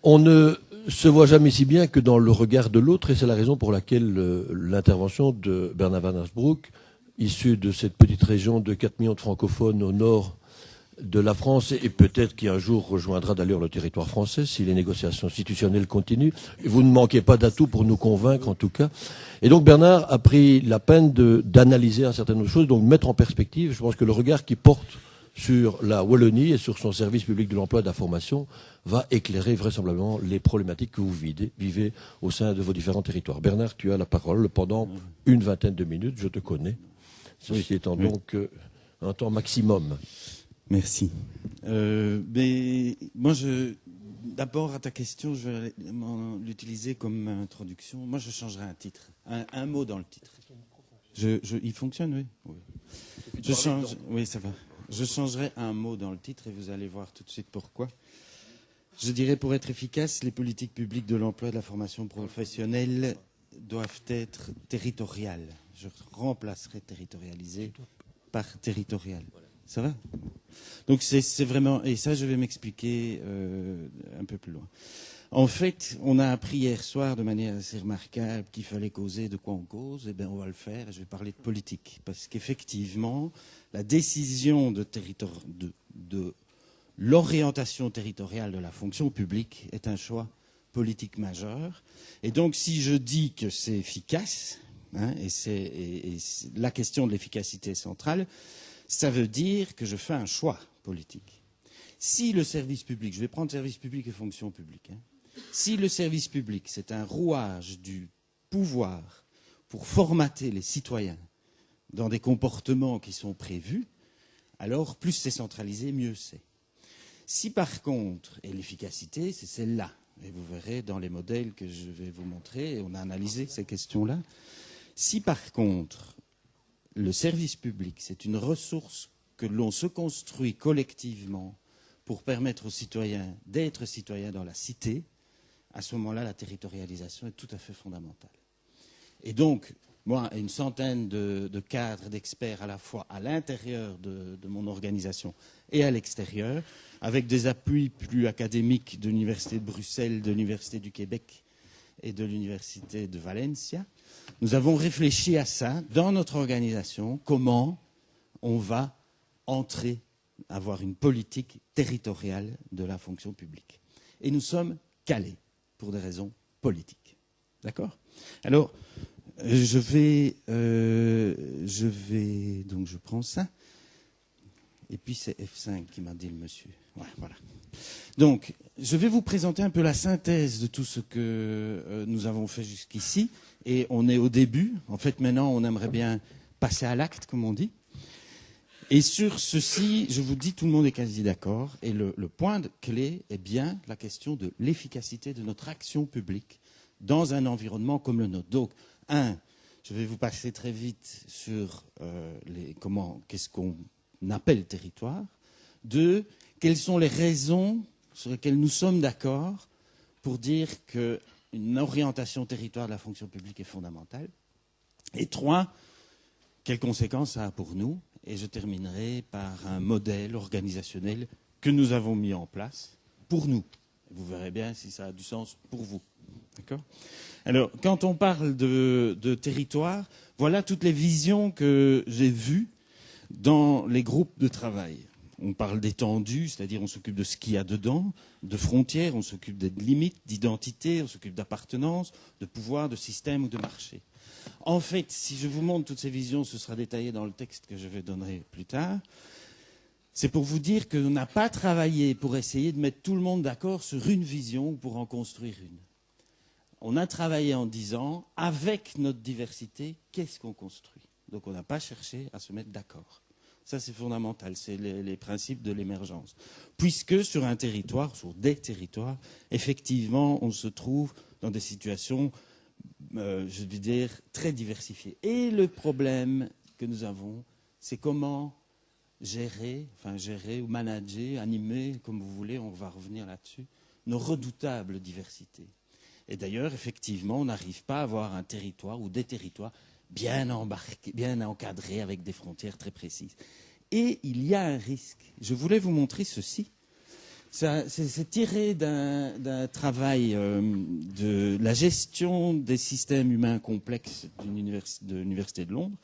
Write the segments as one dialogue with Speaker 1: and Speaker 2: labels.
Speaker 1: On ne se voit jamais si bien que dans le regard de l'autre, et c'est la raison pour laquelle l'intervention de Bernard Van Hansbroek, issu de cette petite région de 4 millions de francophones au nord de la France, et peut-être qui un jour rejoindra d'ailleurs le territoire français si les négociations institutionnelles continuent. Vous ne manquez pas d'atouts pour nous convaincre en tout cas. Et donc Bernard a pris la peine d'analyser un certain nombre de choses, donc de mettre en perspective. Je pense que le regard qu'il porte sur la Wallonie et sur son service public de l'emploi et de la formation va éclairer vraisemblablement les problématiques que vous vivez au sein de vos différents territoires. Bernard, tu as la parole pendant une vingtaine de minutes, je te connais. Ceci étant donc un temps maximum.
Speaker 2: Merci. Mais moi, d'abord, à ta question, je vais l'utiliser comme introduction. Moi, je changerai un titre, un mot dans le titre. Il fonctionne, oui. Oui, ça va. Je changerai un mot dans le titre et vous allez voir tout de suite pourquoi. Je dirais, pour être efficace, les politiques publiques de l'emploi et de la formation professionnelle doivent être territoriales. Je remplacerai territorialisé par territorial. Ça va? Donc c'est vraiment... Et ça, je vais m'expliquer un peu plus loin. En fait, on a appris hier soir de manière assez remarquable qu'il fallait causer de quoi on cause. Eh bien, on va le faire et je vais parler de politique. Parce qu'effectivement, la décision de l'orientation territoriale de la fonction publique est un choix politique majeur. Et donc, si je dis que c'est efficace, et la question de l'efficacité est centrale, ça veut dire que je fais un choix politique. Si le service public, je vais prendre service public et fonction publique, si le service public, c'est un rouage du pouvoir pour formater les citoyens dans des comportements qui sont prévus, alors plus c'est centralisé, mieux c'est. Si par contre, et l'efficacité, c'est celle-là, et vous verrez dans les modèles que je vais vous montrer, on a analysé ces questions-là, si par contre, le service public, c'est une ressource que l'on se construit collectivement pour permettre aux citoyens d'être citoyens dans la cité, à ce moment-là, la territorialisation est tout à fait fondamentale. Et donc, moi, une centaine de cadres, d'experts à la fois à l'intérieur de mon organisation et à l'extérieur, avec des appuis plus académiques de l'Université de Bruxelles, de l'Université du Québec et de l'Université de Valencia, nous avons réfléchi à ça dans notre organisation, comment on va entrer, avoir une politique territoriale de la fonction publique. Et nous sommes calés pour des raisons politiques. D'accord ? Alors, je prends ça. Et puis c'est F5 qui m'a dit le monsieur. Ouais, voilà. Donc, je vais vous présenter un peu la synthèse de tout ce que nous avons fait jusqu'ici. Et on est au début. En fait, maintenant, on aimerait bien passer à l'acte, comme on dit. Et sur ceci, je vous dis, tout le monde est quasi d'accord. Et le point clé est bien la question de l'efficacité de notre action publique dans un environnement comme le nôtre. Donc, je vais vous passer très vite sur qu'est-ce qu'on appelle territoire. 2, quelles sont les raisons sur lesquelles nous sommes d'accord pour dire qu'une orientation territoire de la fonction publique est fondamentale. Et 3, quelles conséquences ça a pour nous. Et je terminerai par un modèle organisationnel que nous avons mis en place pour nous. Vous verrez bien si ça a du sens pour vous. D'accord ? Alors, quand on parle de territoire, voilà toutes les visions que j'ai vues dans les groupes de travail. On parle d'étendue, c'est-à-dire on s'occupe de ce qu'il y a dedans, de frontières, on s'occupe des limites, d'identité, on s'occupe d'appartenance, de pouvoir, de système ou de marché. En fait, si je vous montre toutes ces visions, ce sera détaillé dans le texte que je vais donner plus tard. C'est pour vous dire qu'on n'a pas travaillé pour essayer de mettre tout le monde d'accord sur une vision ou pour en construire une. On a travaillé en disant, avec notre diversité, qu'est-ce qu'on construit ? Donc on n'a pas cherché à se mettre d'accord. Ça, c'est fondamental, c'est les principes de l'émergence. Puisque sur un territoire, sur des territoires, effectivement, on se trouve dans des situations, je veux dire, très diversifiées. Et le problème que nous avons, c'est comment gérer ou manager, animer, comme vous voulez, on va revenir là-dessus, nos redoutables diversités. Et d'ailleurs, effectivement, on n'arrive pas à avoir un territoire ou des territoires bien embarqués, bien encadrés avec des frontières très précises. Et il y a un risque. Je voulais vous montrer ceci. C'est tiré d'un travail de la gestion des systèmes humains complexes de l'Université de Londres.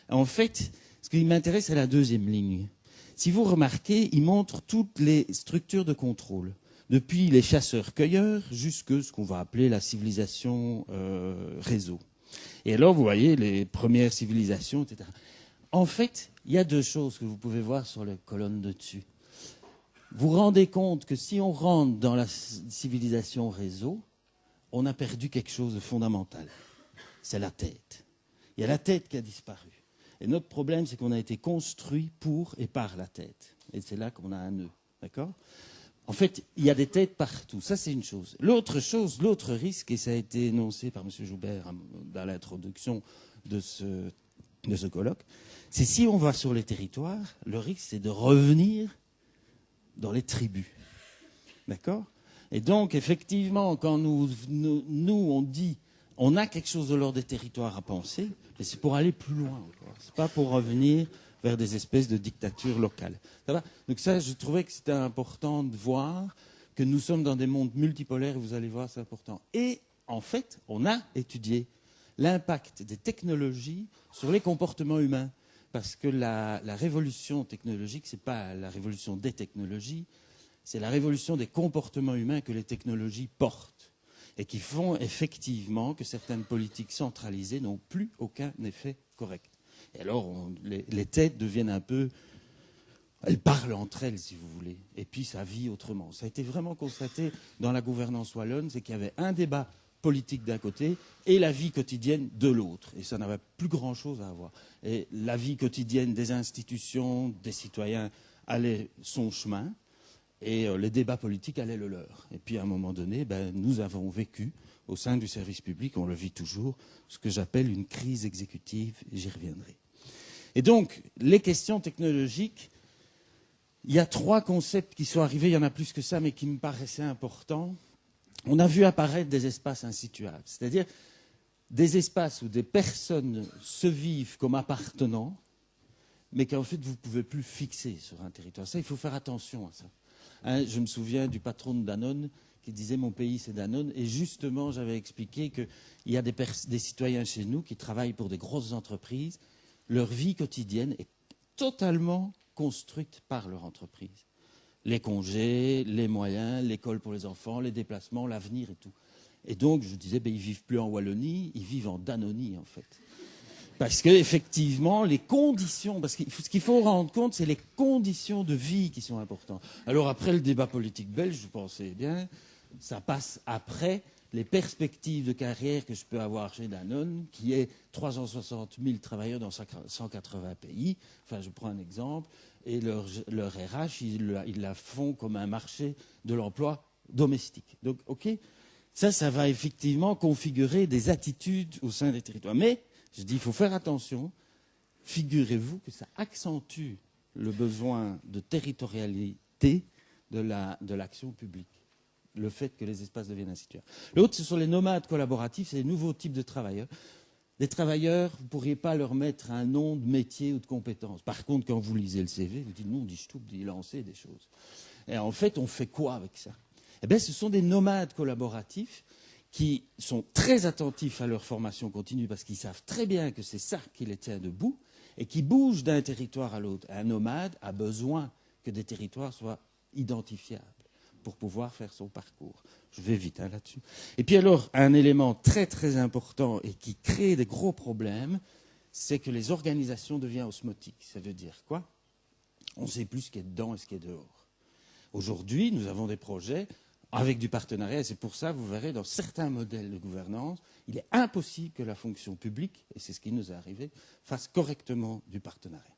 Speaker 2: En fait, ce qui m'intéresse, c'est la deuxième ligne. Si vous remarquez, il montre toutes les structures de contrôle, depuis les chasseurs-cueilleurs jusqu'à ce qu'on va appeler la civilisation réseau. Et alors, vous voyez, les premières civilisations, etc. En fait, il y a deux choses que vous pouvez voir sur les colonnes de dessus. Vous vous rendez compte que si on rentre dans la civilisation réseau, on a perdu quelque chose de fondamental. C'est la tête. Il y a la tête qui a disparu. Et notre problème, c'est qu'on a été construit pour et par la tête. Et c'est là qu'on a un nœud. D'accord ? En fait, il y a des têtes partout. Ça, c'est une chose. L'autre chose, l'autre risque, et ça a été énoncé par M. Joubert dans l'introduction de ce colloque, c'est si on va sur les territoires, le risque, c'est de revenir dans les tribus. D'accord ? Et donc, effectivement, quand nous on dit on a quelque chose de l'ordre des territoires à penser, mais c'est pour aller plus loin encore. C'est pas pour revenir vers des espèces de dictatures locales. Ça va ? Donc ça, je trouvais que c'était important de voir que nous sommes dans des mondes multipolaires, et vous allez voir, c'est important. Et en fait, on a étudié l'impact des technologies sur les comportements humains. Parce que la révolution technologique, ce n'est pas la révolution des technologies, c'est la révolution des comportements humains que les technologies portent et qui font effectivement que certaines politiques centralisées n'ont plus aucun effet correct. Et alors, les têtes deviennent un peu... Elles parlent entre elles, si vous voulez, et puis ça vit autrement. Ça a été vraiment constaté dans la gouvernance wallonne, c'est qu'il y avait un débat politique d'un côté et la vie quotidienne de l'autre. Et ça n'avait plus grand-chose à voir. Et la vie quotidienne des institutions, des citoyens, allait son chemin et les débats politiques allaient le leur. Et puis à un moment donné, nous avons vécu, au sein du service public, on le vit toujours, ce que j'appelle une crise exécutive, et j'y reviendrai. Et donc, les questions technologiques, il y a trois concepts qui sont arrivés, il y en a plus que ça, mais qui me paraissaient importants. On a vu apparaître des espaces insituables, c'est-à-dire des espaces où des personnes se vivent comme appartenant, mais qu'en fait vous ne pouvez plus fixer sur un territoire. Ça, il faut faire attention à ça. Hein, je me souviens du patron de Danone qui disait « Mon pays, c'est Danone ». Et justement, j'avais expliqué qu'il y a des citoyens chez nous qui travaillent pour des grosses entreprises. Leur vie quotidienne est totalement construite par leur entreprise. Les congés, les moyens, l'école pour les enfants, les déplacements, l'avenir et tout. Et donc, je disais, ils ne vivent plus en Wallonie, ils vivent en Danonie, en fait. Parce qu'effectivement, les conditions, parce que ce qu'il faut rendre compte, c'est les conditions de vie qui sont importantes. Alors après le débat politique belge, je pensais bien, ça passe après les perspectives de carrière que je peux avoir chez Danone, qui est 360 000 travailleurs dans 180 pays. Enfin, je prends un exemple. Et leur RH, ils la font comme un marché de l'emploi domestique. Donc, OK, ça va effectivement configurer des attitudes au sein des territoires. Mais, je dis, il faut faire attention. Figurez-vous que ça accentue le besoin de territorialité de l'action publique. Le fait que les espaces deviennent insituables. L'autre, ce sont les nomades collaboratifs, c'est les nouveaux types de travailleurs. Les travailleurs, vous ne pourriez pas leur mettre un nom de métier ou de compétence. Par contre, quand vous lisez le CV, vous dites non, je trouve d'y lancer des choses. Et en fait, on fait quoi avec ça ? Eh bien, ce sont des nomades collaboratifs qui sont très attentifs à leur formation continue parce qu'ils savent très bien que c'est ça qui les tient debout et qui bougent d'un territoire à l'autre. Un nomade a besoin que des territoires soient identifiables pour pouvoir faire son parcours. Je vais vite là-dessus. Et puis alors, un élément très très important et qui crée des gros problèmes, c'est que les organisations deviennent osmotiques. Ça veut dire quoi ? On ne sait plus ce qui est dedans et ce qui est dehors. Aujourd'hui, nous avons des projets avec du partenariat, et c'est pour ça, vous verrez, dans certains modèles de gouvernance, il est impossible que la fonction publique, et c'est ce qui nous est arrivé, fasse correctement du partenariat.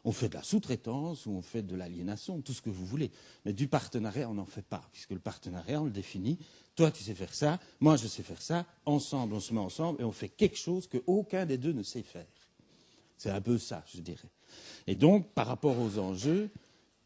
Speaker 2: On fait de la sous-traitance ou on fait de l'aliénation, tout ce que vous voulez. Mais du partenariat, on n'en fait pas, puisque le partenariat, on le définit. Toi, tu sais faire ça, moi, je sais faire ça. Ensemble, on se met ensemble et on fait quelque chose qu'aucun des deux ne sait faire. C'est un peu ça, je dirais. Et donc, par rapport aux enjeux,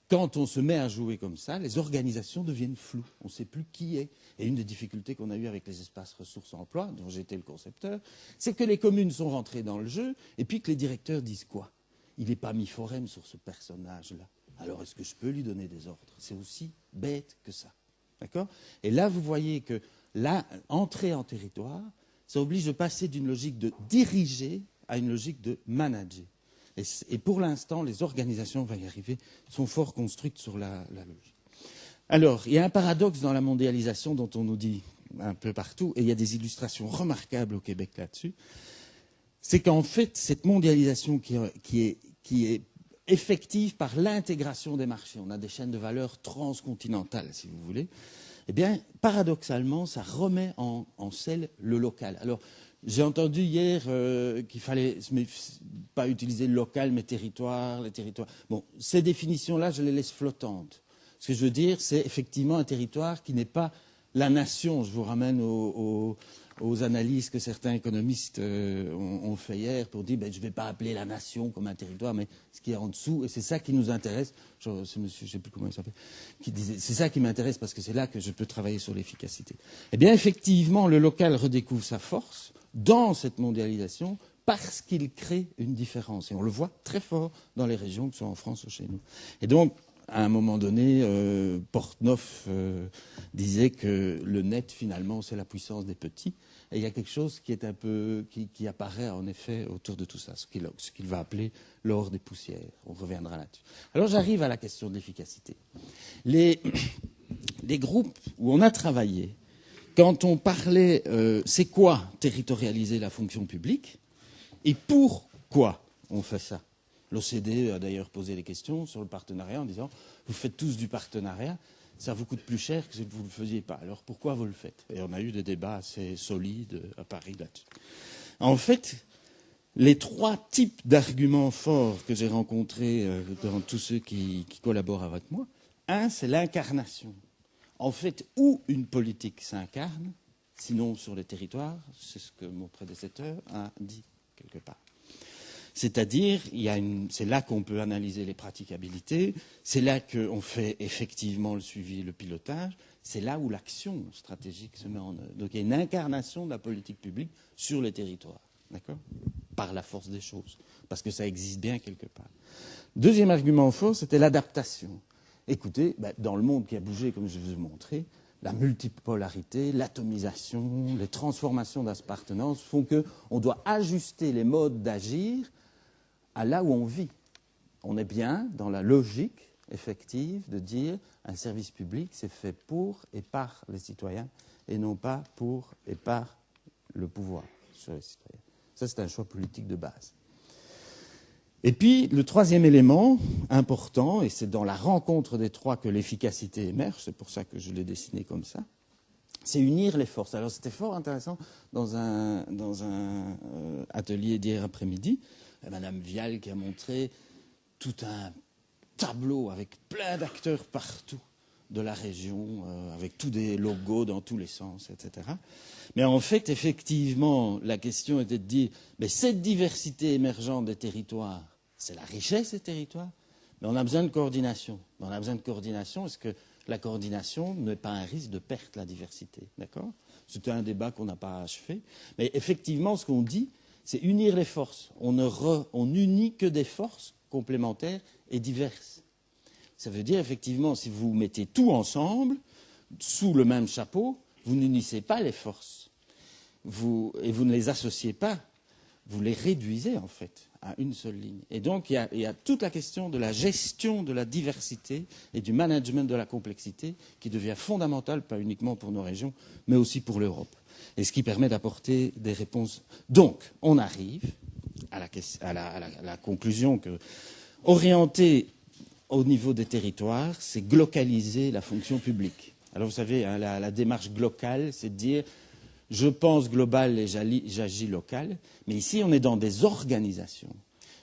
Speaker 2: quand on se met à jouer comme ça, les organisations deviennent floues. On ne sait plus qui est. Et une des difficultés qu'on a eues avec les espaces ressources-emploi, dont j'étais le concepteur, c'est que les communes sont rentrées dans le jeu et puis que les directeurs disent quoi ? Il n'est pas mis forum sur ce personnage-là. alors est-ce que je peux lui donner des ordres? C'est aussi bête que ça. D'accord? Et là, vous voyez que l'entrée en territoire, ça oblige de passer d'une logique de diriger à une logique de manager. Et pour l'instant, les organisations, on va y arriver, sont fort construites sur la logique. Alors, il y a un paradoxe dans la mondialisation dont on nous dit un peu partout, et il y a des illustrations remarquables au Québec là-dessus, c'est qu'en fait, cette mondialisation qui est effective par l'intégration des marchés, on a des chaînes de valeur transcontinentales, si vous voulez, eh bien, paradoxalement, ça remet en selle le local. Alors, j'ai entendu hier qu'il fallait pas utiliser le local, mais territoire, les territoires. Bon, ces définitions-là, je les laisse flottantes. Ce que je veux dire, c'est effectivement un territoire qui n'est pas la nation. Je vous ramène aux analyses que certains économistes ont fait hier pour dire je ne vais pas appeler la nation comme un territoire, mais ce qui est en dessous, et c'est ça qui nous intéresse. C'est monsieur, je ne sais plus comment il s'appelle, qui disait c'est ça qui m'intéresse parce que c'est là que je peux travailler sur l'efficacité. Eh bien, effectivement, le local redécouvre sa force dans cette mondialisation parce qu'il crée une différence. Et on le voit très fort dans les régions, que ce soit en France ou chez nous. Et donc, à un moment donné, Portneuf disait que le net, finalement, c'est la puissance des petits. Et il y a quelque chose qui est un peu, qui apparaît en effet autour de tout ça, ce qu'il va appeler l'or des poussières. On reviendra là-dessus. Alors j'arrive à la question de l'efficacité. Les groupes où on a travaillé, quand on parlait, c'est quoi territorialiser la fonction publique et pourquoi on fait ça? L'OCDE a d'ailleurs posé des questions sur le partenariat en disant vous faites tous du partenariat, ça vous coûte plus cher que si vous ne le faisiez pas. Alors pourquoi vous le faites? Et on a eu des débats assez solides à Paris là-dessus. En fait, les trois types d'arguments forts que j'ai rencontrés dans tous ceux qui collaborent avec moi, un, c'est l'incarnation. En fait, où une politique s'incarne, sinon sur les territoires, c'est ce que mon prédécesseur a dit quelque part. C'est-à-dire, c'est là qu'on peut analyser les praticabilités, c'est là qu'on fait effectivement le suivi, le pilotage, c'est là où l'action stratégique se met en œuvre. Donc il y a une incarnation de la politique publique sur les territoires, d'accord? Par la force des choses, parce que ça existe bien quelque part. Deuxième argument fort, c'était l'adaptation. Écoutez, dans le monde qui a bougé, comme je vous ai montré, la multipolarité, l'atomisation, les transformations d'appartenance font qu'on doit ajuster les modes d'agir à là où on vit. On est bien dans la logique effective de dire un service public, c'est fait pour et par les citoyens et non pas pour et par le pouvoir sur les citoyens. Ça, c'est un choix politique de base. Et puis, le troisième élément important, et c'est dans la rencontre des trois que l'efficacité émerge, c'est pour ça que je l'ai dessiné comme ça, c'est unir les forces. Alors, c'était fort intéressant dans un atelier d'hier après-midi, Madame Vial qui a montré tout un tableau avec plein d'acteurs partout de la région, avec tous des logos dans tous les sens, etc. Mais en fait, effectivement, la question était de dire, mais cette diversité émergente des territoires, c'est la richesse des territoires, mais on a besoin de coordination. On a besoin de coordination, est-ce que la coordination n'est pas un risque de perdre la diversité, d'accord? C'était un débat qu'on n'a pas achevé. Mais effectivement, ce qu'on dit, c'est unir les forces. On n'unit que des forces complémentaires et diverses. Ça veut dire, effectivement, si vous mettez tout ensemble, sous le même chapeau, vous n'unissez pas les forces. Et vous ne les associez pas. Vous les réduisez, en fait, à une seule ligne. Et donc, il y a toute la question de la gestion de la diversité et du management de la complexité qui devient fondamentale, pas uniquement pour nos régions, mais aussi pour l'Europe. Et ce qui permet d'apporter des réponses. Donc, on arrive à la conclusion que orienter au niveau des territoires, c'est glocaliser la fonction publique. Alors, vous savez, hein, la démarche glocale, c'est de dire je pense global et j'agis local, mais ici, on est dans des organisations.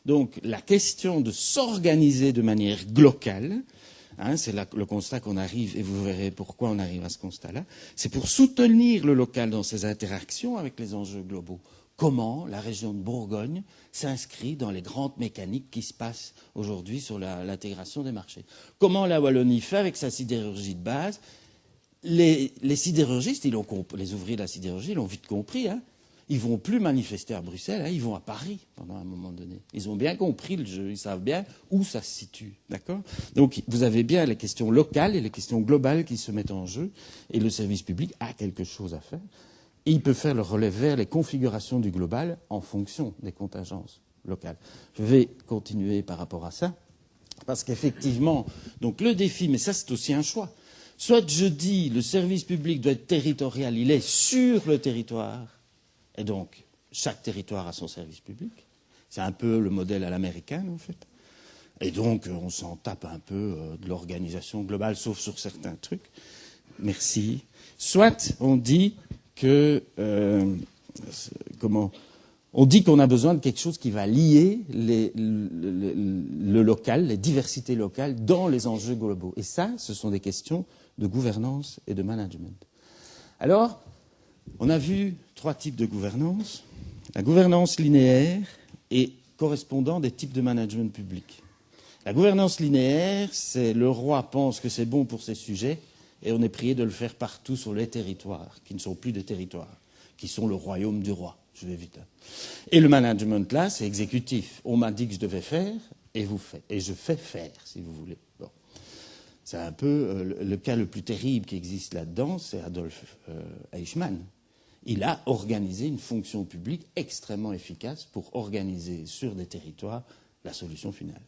Speaker 2: Donc, la question de s'organiser de manière glocale, hein, c'est là le constat qu'on arrive, et vous verrez pourquoi on arrive à ce constat-là, c'est pour soutenir le local dans ses interactions avec les enjeux globaux. Comment la région de Bourgogne s'inscrit dans les grandes mécaniques qui se passent aujourd'hui sur l'intégration des marchés. Comment la Wallonie fait avec sa sidérurgie de base. Les sidérurgistes, les ouvriers de la sidérurgie l'ont vite compris, hein. ils vont plus manifester à Bruxelles, hein, ils vont à Paris pendant un moment donné. Ils ont bien compris le jeu, ils savent bien où ça se situe, d'accord? Donc vous avez bien les questions locales et les questions globales qui se mettent en jeu, et le service public a quelque chose à faire. Et il peut faire le relais vers les configurations du global en fonction des contingences locales. Je vais continuer par rapport à ça, parce qu'effectivement, donc le défi, mais ça c'est aussi un choix. Soit je dis le service public doit être territorial, il est sur le territoire, et donc chaque territoire a son service public. C'est un peu le modèle à l'américaine en fait. Et donc on s'en tape un peu de l'organisation globale, sauf sur certains trucs. Merci. Soit on dit que on dit qu'on a besoin de quelque chose qui va lier le local, les diversités locales dans les enjeux globaux. Et ça, ce sont des questions de gouvernance et de management. Alors, on a vu 3 types de gouvernance. La gouvernance linéaire et correspondant des types de management public. La gouvernance linéaire, c'est le roi pense que c'est bon pour ses sujets et on est prié de le faire partout sur les territoires, qui ne sont plus des territoires, qui sont le royaume du roi. Je vais vite. Et le management, là, c'est exécutif. On m'a dit que je devais faire, et vous faites. Et je fais faire, si vous voulez. Bon. C'est un peu le cas le plus terrible qui existe là-dedans, c'est Adolf Eichmann. Il a organisé une fonction publique extrêmement efficace pour organiser sur des territoires la solution finale.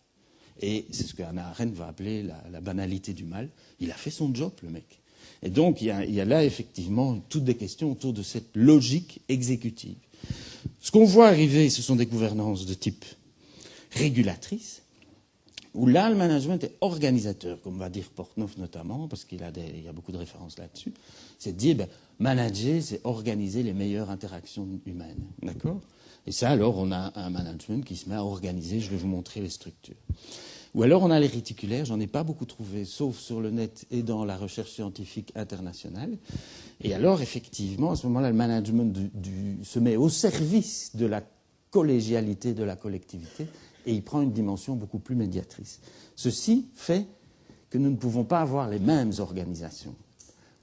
Speaker 2: Et c'est ce que Hannah Arendt va appeler la banalité du mal. Il a fait son job, le mec. Et donc, il y a là, effectivement, toutes des questions autour de cette logique exécutive. Ce qu'on voit arriver, ce sont des gouvernances de type régulatrice, où là, le management est organisateur, comme va dire Portnoy notamment, parce qu'il y a beaucoup de références là-dessus. C'est de dire, manager, c'est organiser les meilleures interactions humaines. D'accord? Et ça, alors, on a un management qui se met à organiser, je vais vous montrer les structures. Ou alors on a les réticulaires, j'en ai pas beaucoup trouvé, sauf sur le net et dans la recherche scientifique internationale. Et alors, effectivement, à ce moment-là, le management se met au service de la collégialité de la collectivité et il prend une dimension beaucoup plus médiatrice. Ceci fait que nous ne pouvons pas avoir les mêmes organisations.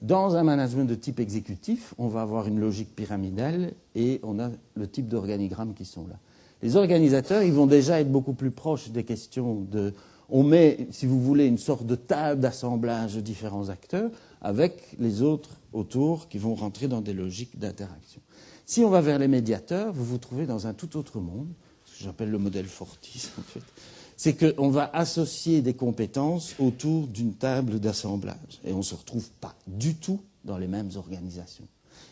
Speaker 2: Dans un management de type exécutif, on va avoir une logique pyramidale et on a le type d'organigrammes qui sont là. Les organisateurs, ils vont déjà être beaucoup plus proches des questions de... On met, si vous voulez, une sorte de table d'assemblage de différents acteurs avec les autres autour qui vont rentrer dans des logiques d'interaction. Si on va vers les médiateurs, vous vous trouvez dans un tout autre monde, ce que j'appelle le modèle Fortis, en fait. C'est qu'on va associer des compétences autour d'une table d'assemblage. Et on ne se retrouve pas du tout dans les mêmes organisations.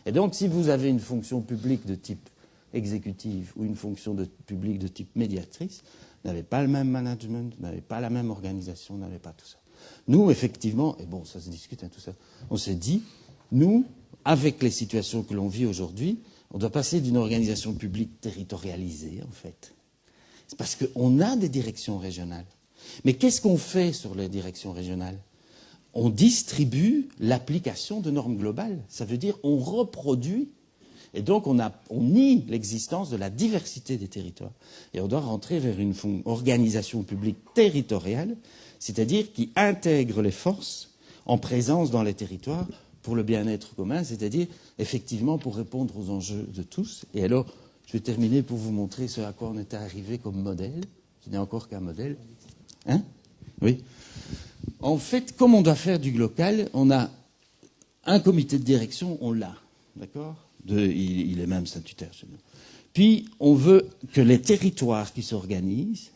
Speaker 2: Et donc, si vous avez une fonction publique de type exécutive ou une fonction publique de type médiatrice, n'avez pas le même management, n'avez pas la même organisation, n'avez pas tout ça. Nous, effectivement, et bon, ça se discute, hein, tout ça, on s'est dit, nous, avec les situations que l'on vit aujourd'hui, on doit passer d'une organisation publique territorialisée, en fait. C'est parce qu'on a des directions régionales. Mais qu'est-ce qu'on fait sur les directions régionales? On distribue l'application de normes globales. Ça veut dire on reproduit. Et donc, on nie l'existence de la diversité des territoires. Et on doit rentrer vers une organisation publique territoriale, c'est-à-dire qui intègre les forces en présence dans les territoires pour le bien-être commun, c'est-à-dire, effectivement, pour répondre aux enjeux de tous. Et alors, je vais terminer pour vous montrer ce à quoi on était arrivé comme modèle, qui n'est encore qu'un modèle. Hein? Oui. En fait, comme on doit faire du local, on a un comité de direction, on l'a. D'accord? Il est même statutaire chez nous. Puis, on veut que les territoires qui s'organisent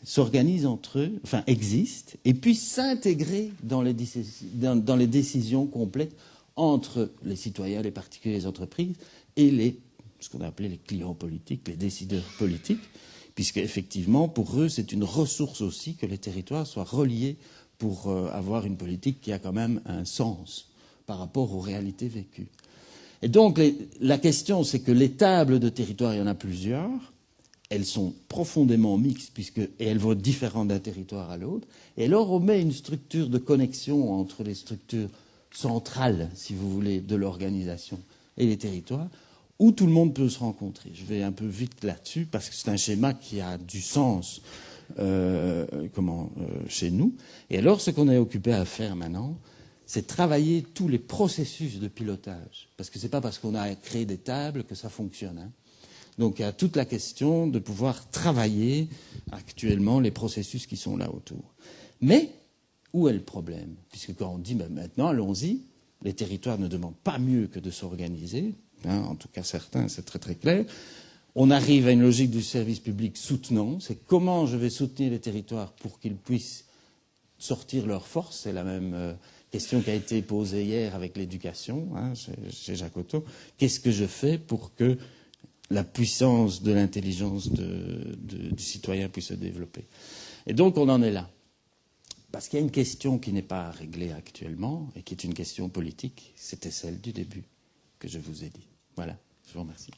Speaker 2: entre eux, enfin existent, et puissent s'intégrer dans les décisions complètes entre les citoyens, les particuliers, les entreprises, et ce qu'on a appelé les clients politiques, les décideurs politiques, puisque effectivement, pour eux, c'est une ressource aussi que les territoires soient reliés pour avoir une politique qui a quand même un sens par rapport aux réalités vécues. Et donc, la question, c'est que les tables de territoire, il y en a plusieurs. Elles sont profondément mixtes, et elles vont être différentes d'un territoire à l'autre. Et alors, on met une structure de connexion entre les structures centrales, si vous voulez, de l'organisation et les territoires, où tout le monde peut se rencontrer. Je vais un peu vite là-dessus, parce que c'est un schéma qui a du sens chez nous. Et alors, ce qu'on est occupé à faire maintenant, c'est travailler tous les processus de pilotage. Parce que ce n'est pas parce qu'on a créé des tables que ça fonctionne. Hein. Donc il y a toute la question de pouvoir travailler actuellement les processus qui sont là autour. Mais où est le problème? Puisque quand on dit maintenant, allons-y, les territoires ne demandent pas mieux que de s'organiser, hein, en tout cas certains, c'est très très clair. On arrive à une logique du service public soutenant, c'est comment je vais soutenir les territoires pour qu'ils puissent sortir leurs forces. C'est la même question qui a été posée hier avec l'éducation, hein, chez Jacques Otto. Qu'est-ce que je fais pour que la puissance de l'intelligence du citoyen puisse se développer? Et donc on en est là. Parce qu'il y a une question qui n'est pas réglée actuellement et qui est une question politique. C'était celle du début que je vous ai dit. Voilà, je vous remercie.